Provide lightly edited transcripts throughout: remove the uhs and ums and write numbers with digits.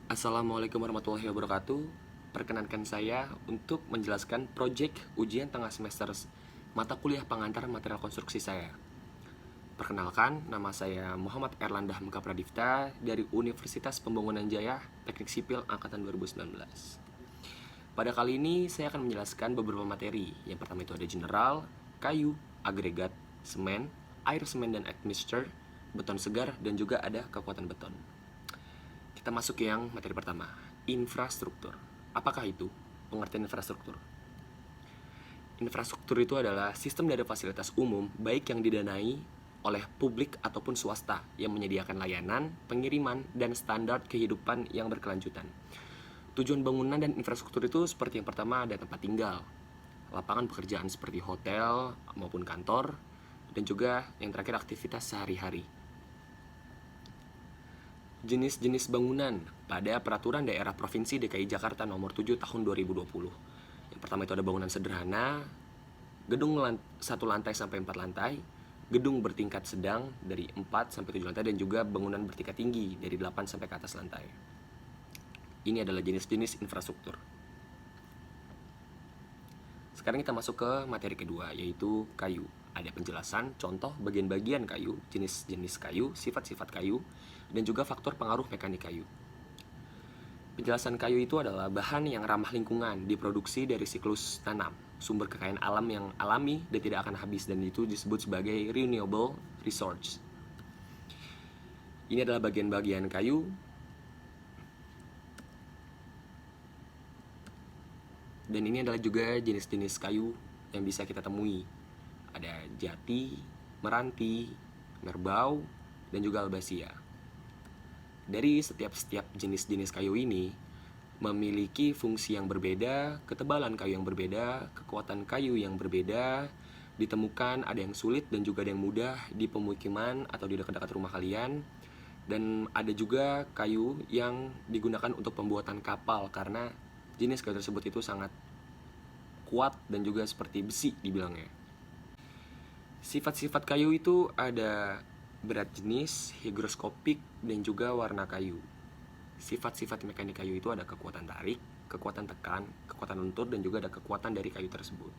Assalamualaikum warahmatullahi wabarakatuh. Perkenankan saya untuk menjelaskan proyek ujian tengah semester mata kuliah pengantar material konstruksi saya. Perkenalkan, nama saya Muhammad Erlanda Hamka Pradipta dari Universitas Pembangunan Jaya Teknik Sipil Angkatan 2019. Pada kali ini saya akan menjelaskan beberapa materi. Yang pertama itu ada general, kayu, agregat, semen, air semen dan admixture, beton segar, dan juga ada kekuatan beton. Kita masuk ke yang materi pertama, infrastruktur. Apakah itu? Pengertian infrastruktur. Infrastruktur itu adalah sistem dari fasilitas umum, baik yang didanai oleh publik ataupun swasta, yang menyediakan layanan, pengiriman, dan standar kehidupan yang berkelanjutan. Tujuan bangunan dan infrastruktur itu seperti yang pertama ada tempat tinggal, lapangan pekerjaan seperti hotel maupun kantor, dan juga yang terakhir aktivitas sehari-hari. Jenis-jenis bangunan pada Peraturan Daerah Provinsi DKI Jakarta Nomor 7 Tahun 2020. Yang pertama itu ada bangunan sederhana, gedung 1 lantai sampai 4 lantai, gedung bertingkat sedang dari 4 sampai 7 lantai, dan juga bangunan bertingkat tinggi dari 8 sampai ke atas lantai. Ini adalah jenis-jenis infrastruktur. Sekarang kita masuk ke materi kedua, yaitu kayu. Ada penjelasan, contoh bagian-bagian kayu, jenis-jenis kayu, sifat-sifat kayu, dan juga faktor pengaruh mekanik kayu. Penjelasan kayu itu adalah bahan yang ramah lingkungan, diproduksi dari siklus tanam, sumber kekayaan alam yang alami dan tidak akan habis, dan itu disebut sebagai renewable resource. Ini adalah bagian-bagian kayu. Dan ini adalah juga jenis-jenis kayu yang bisa kita temui. Ada jati, meranti, merbau, dan juga albasia. Dari setiap jenis-jenis kayu ini memiliki fungsi yang berbeda, ketebalan kayu yang berbeda, kekuatan kayu yang berbeda. Ditemukan ada yang sulit dan juga ada yang mudah di pemukiman atau di dekat-dekat rumah kalian. Dan ada juga kayu yang digunakan untuk pembuatan kapal, karena jenis kayu tersebut itu sangat kuat dan juga seperti besi dibilangnya. Sifat-sifat kayu itu ada berat jenis, higroskopik, dan juga warna kayu. Sifat-sifat mekanik kayu itu ada kekuatan tarik, kekuatan tekan, kekuatan lentur, dan juga ada kekuatan dari kayu tersebut.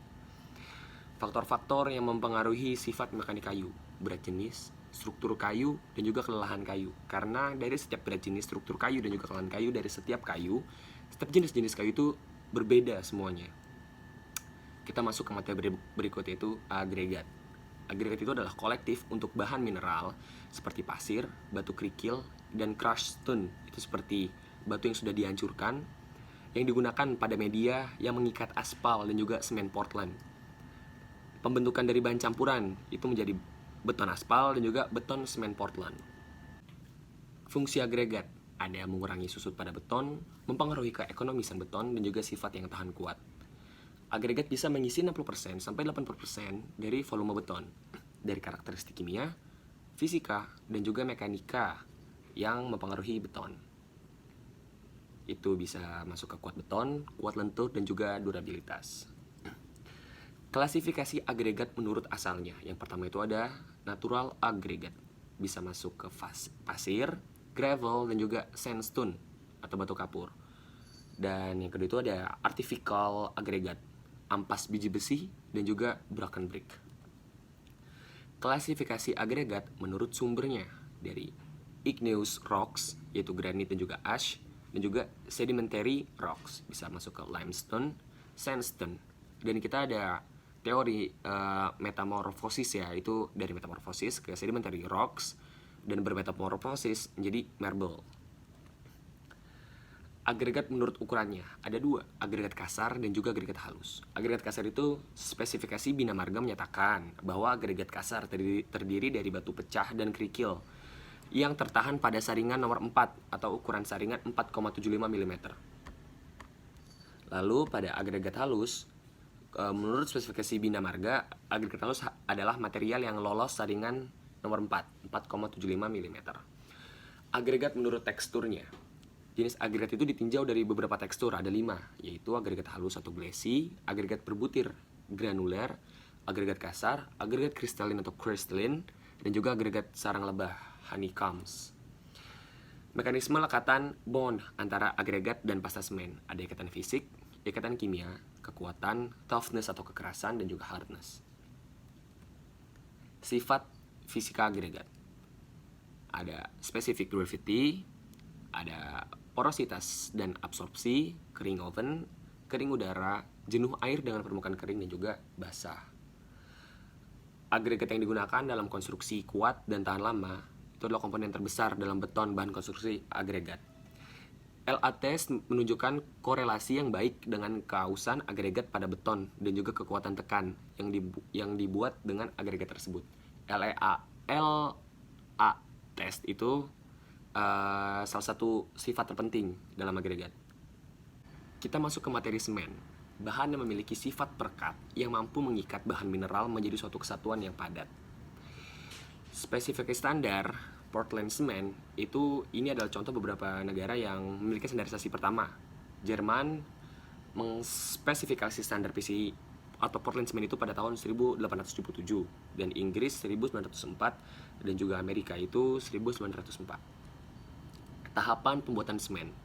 Faktor-faktor yang mempengaruhi sifat mekanik kayu: berat jenis, struktur kayu, dan juga kelelahan kayu. Karena dari setiap berat jenis, struktur kayu, dan juga kelelahan kayu dari setiap kayu, setiap jenis-jenis kayu itu berbeda semuanya. Kita masuk ke materi berikut, yaitu agregat. Agregat itu adalah kolektif untuk bahan mineral seperti pasir, batu kerikil, dan crushed stone. Itu seperti batu yang sudah dihancurkan, yang digunakan pada media yang mengikat aspal dan juga semen Portland. Pembentukan dari bahan campuran itu menjadi beton aspal dan juga beton semen Portland. Fungsi agregat ada mengurangi susut pada beton, mempengaruhi keekonomisan beton, dan juga sifat yang tahan kuat. Agregat bisa mengisi 60% sampai 80% dari volume beton dari karakteristik kimia, fisika, dan juga mekanika yang mempengaruhi beton. Itu bisa masuk ke kuat beton, kuat lentur, dan juga durabilitas. Klasifikasi agregat menurut asalnya. Yang pertama itu ada natural agregat. Bisa masuk ke pasir, gravel, dan juga sandstone atau batu kapur. Dan yang kedua itu ada artificial agregat, ampas biji besi, dan juga broken brick. Klasifikasi agregat menurut sumbernya dari igneous rocks, yaitu granit dan juga ash, dan juga sedimentary rocks, bisa masuk ke limestone, sandstone. Dan kita ada teori metamorfosis, ya, itu dari metamorfosis ke sedimentary rocks dan bermetamorfosis menjadi marble. Agregat menurut ukurannya ada 2, agregat kasar dan juga agregat halus. Agregat kasar itu spesifikasi Bina Marga menyatakan bahwa agregat kasar terdiri dari batu pecah dan kerikil yang tertahan pada saringan nomor 4 atau ukuran saringan 4,75 mm. Lalu pada agregat halus, menurut spesifikasi Bina Marga, agregat halus adalah material yang lolos saringan nomor 4, 4,75 mm. Agregat menurut teksturnya. Jenis agregat itu ditinjau dari beberapa tekstur, ada 5, yaitu agregat halus atau glassy, agregat berbutir granuler, agregat kasar, agregat kristalin atau crystalline, dan juga agregat sarang lebah honeycombs. Mekanisme lekatan bond antara agregat dan pasta semen. Ada ikatan fisik, ikatan kimia, kekuatan, toughness atau kekerasan, dan juga hardness. Sifat fisika agregat. Ada specific gravity, ada porositas dan absorpsi, kering oven, kering udara, jenuh air dengan permukaan kering dan juga basah. Agregat yang digunakan dalam konstruksi kuat dan tahan lama itu adalah komponen terbesar dalam beton bahan konstruksi agregat. LAT menunjukkan korelasi yang baik dengan keausan agregat pada beton dan juga kekuatan tekan yang dibuat dengan agregat tersebut. LA test itu salah satu sifat terpenting dalam agregat. Kita masuk ke materi semen. Bahan yang memiliki sifat perekat yang mampu mengikat bahan mineral menjadi suatu kesatuan yang padat. Spesifikasi standar Portland Cement ini adalah contoh beberapa negara yang memiliki standarisasi pertama. Jerman mengspesifikasi standar PCI atau Portland Cement itu pada tahun 1877 dan Inggris 1904 dan juga Amerika itu 1904. Tahapan pembuatan semen.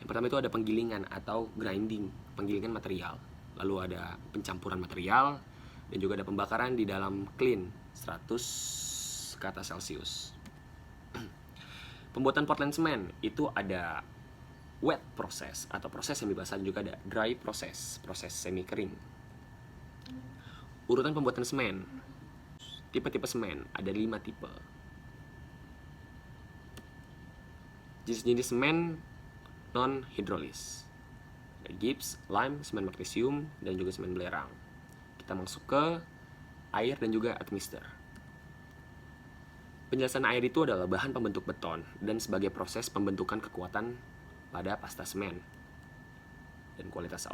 Yang pertama itu ada penggilingan atau grinding, penggilingan material. Lalu ada pencampuran material dan juga ada pembakaran di dalam clean 100 ke atas Celcius. Pembuatan Portland Cement itu ada wet proses atau proses semi basah, juga ada dry proses, proses semi kering. Urutan pembuatan semen. Tipe-tipe semen ada 5 tipe. Jenis-jenis semen non hidrolis. Ada gips, lime, semen magnesium, dan juga semen belerang. Kita masuk ke air dan juga admixture. Penjelasan air itu adalah bahan pembentuk beton dan sebagai proses pembentukan kekuatan pada pasta semen. Dan kualitas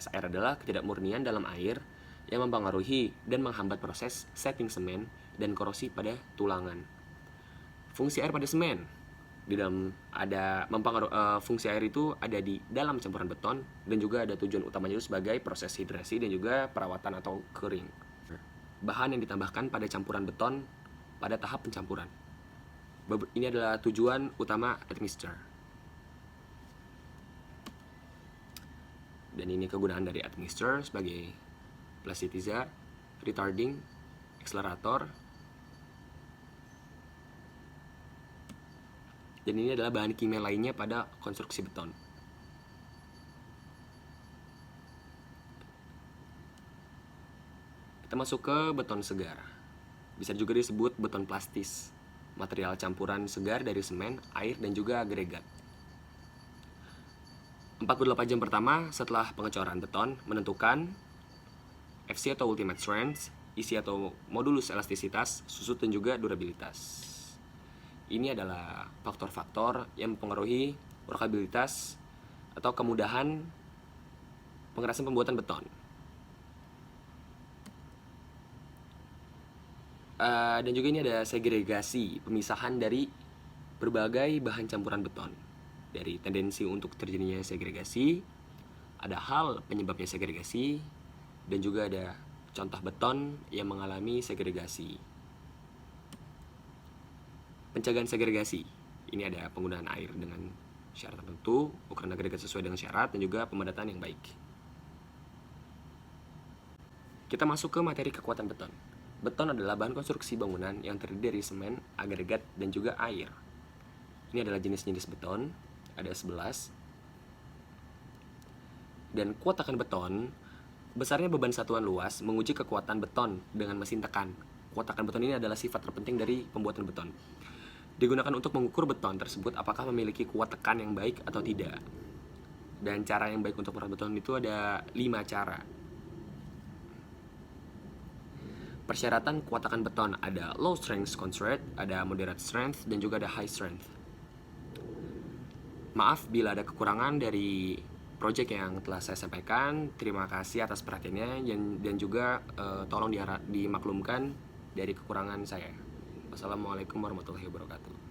air adalah ketidakmurnian dalam air yang mempengaruhi dan menghambat proses setting semen dan korosi pada tulangan. Fungsi air pada semen di dalam fungsi air itu ada di dalam campuran beton dan juga ada tujuan utamanya itu sebagai proses hidrasi dan juga perawatan atau kering. Bahan yang ditambahkan pada campuran beton pada tahap pencampuran. Ini adalah tujuan utama admixture. Dan ini kegunaan dari admixture sebagai plasticizer, retarding, accelerator. Dan ini adalah bahan kimia lainnya pada konstruksi beton. Kita masuk ke beton segar. Bisa juga disebut beton plastis, material campuran segar dari semen, air, dan juga agregat. 48 jam pertama setelah pengecoran beton menentukan FC atau ultimate strength, isi atau modulus elastisitas, susut, dan juga durabilitas. Ini adalah faktor-faktor yang mempengaruhi workabilitas atau kemudahan pengerasan pembuatan beton. Dan juga ini ada segregasi, pemisahan dari berbagai bahan campuran beton. Dari tendensi untuk terjadinya segregasi, ada hal penyebabnya segregasi, dan juga ada contoh beton yang mengalami segregasi. Pencegahan segregasi, ini ada penggunaan air dengan syarat tertentu, ukuran agregat sesuai dengan syarat, dan juga pemadatan yang baik. Kita masuk ke materi kekuatan beton. Beton adalah bahan konstruksi bangunan yang terdiri dari semen, agregat, dan juga air. Ini adalah jenis-jenis beton, ada 11. Dan kuat tekan beton, besarnya beban satuan luas menguji kekuatan beton dengan mesin tekan. Kuat tekan beton ini adalah sifat terpenting dari pembuatan beton. Digunakan untuk mengukur beton tersebut apakah memiliki kuat tekan yang baik atau tidak. Dan cara yang baik untuk merawat beton itu ada 5 cara. Persyaratan kuat tekan beton ada low strength concrete, ada moderate strength, dan juga ada high strength. Maaf bila ada kekurangan dari project yang telah saya sampaikan. Terima kasih atas perhatiannya dan juga tolong dimaklumkan dari kekurangan saya. Wassalamualaikum warahmatullahi wabarakatuh.